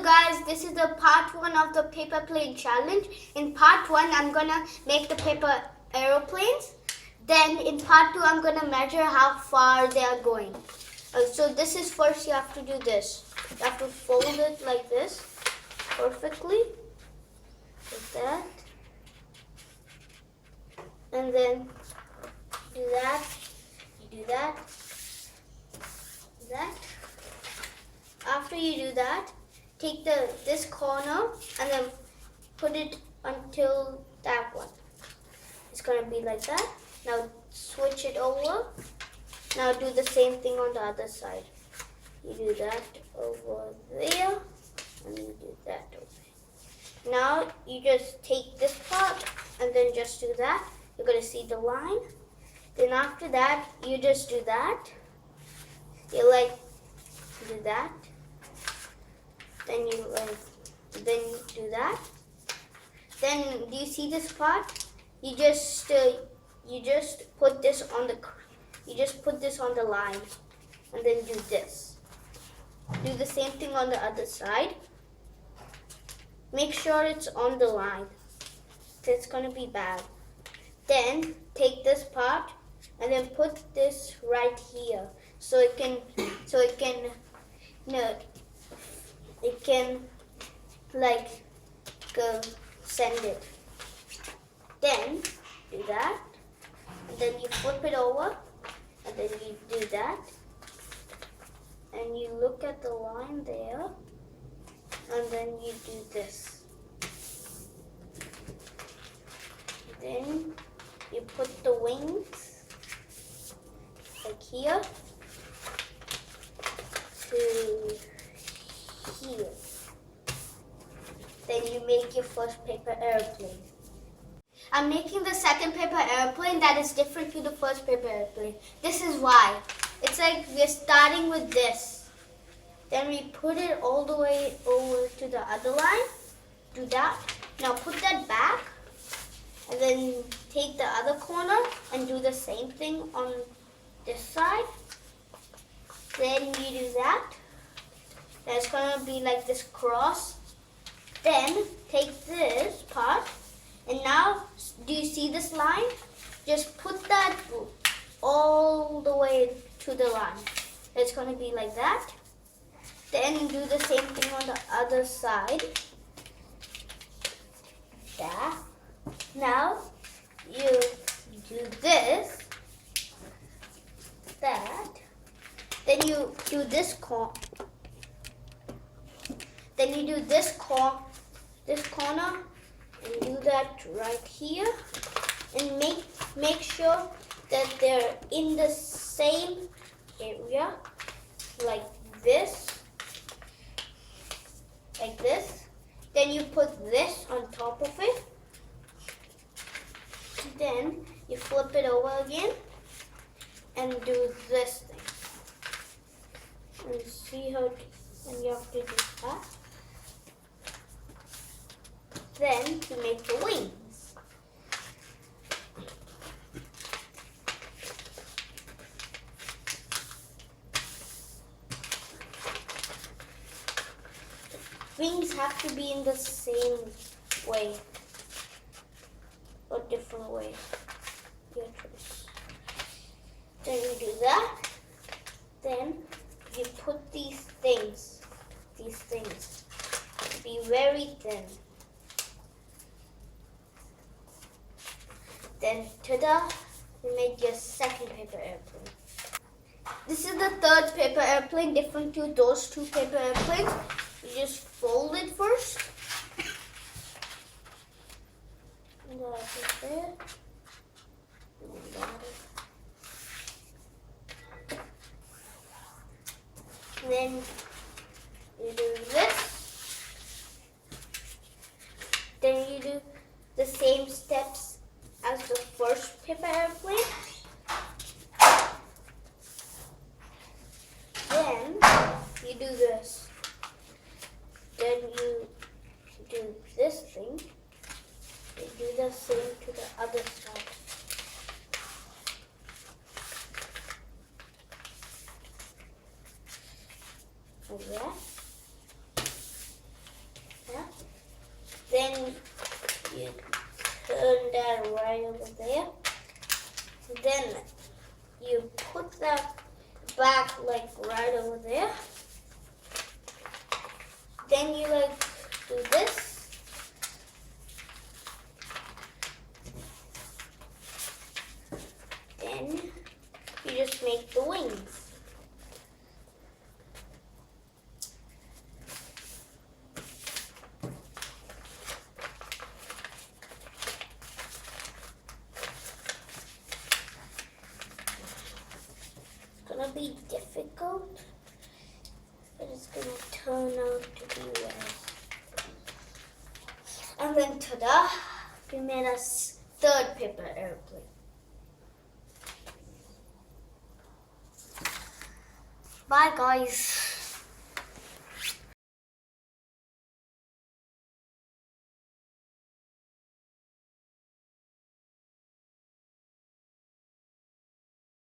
guys, this is the part 1 of the paper plane challenge. In part 1, I'm gonna make the paper aeroplanes. Then in part 2, I'm gonna measure how far they are going. So this is first, you have to do this. You have to fold it like this, perfectly, like that. And then do that, you do that, that. After you do that, take this corner and then put it until that one. It's gonna be like that. Now switch it over. Now do the same thing on the other side. You do that over there, and you do that over there. Now you just take this part and then just do that. You're gonna see the line. Then after that, you just do that. You do that. Then you do that. Then do you see this part? You just put this on the line, and then do this. Do the same thing on the other side. Make sure it's on the line. It's gonna be bad. Then take this part and then put this right here, so it can send it. Then do that, and then you flip it over, and then you do that, and you look at the line there, and then you do this. Then you put the wings like here to here. Then you make your first paper airplane. I'm making the second paper airplane that is different to the first paper airplane. This is why. It's like we're starting with this. Then we put it all the way over to the other line. Do that. Now put that back. And then take the other corner and do the same thing on this side. Then you do that. That's going to be like this cross. Then take this part, and now do you see this line? Just put that all the way to the line. It's going to be like that. Then do the same thing on the other side. That. Now you do this, that. Then you do this corner. Then you do this corner, and do that right here, and make sure that they're in the same area, like this. Then you put this on top of it. Then you flip it over again and do this thing. And see how, and you have to do that. Then you make the wings. Wings have to be in the same way or different way. Your choice. Then you do that. Then you put these things to be very thin. Then ta-da, you made your second paper airplane. This is the third paper airplane, different to those two paper airplanes. You just fold it first. And that is there. And that is. Then you do this. Then you do the same steps as the first paper airplane. Then you do this. Then you do this thing. You do the same to the other side. Like that. right over there. Then you put that back like right over there. Then you like do this. Then you just make the wings. It's gonna be difficult, but it's gonna turn out to be well. And then ta-da! We made a third paper airplane. Bye guys.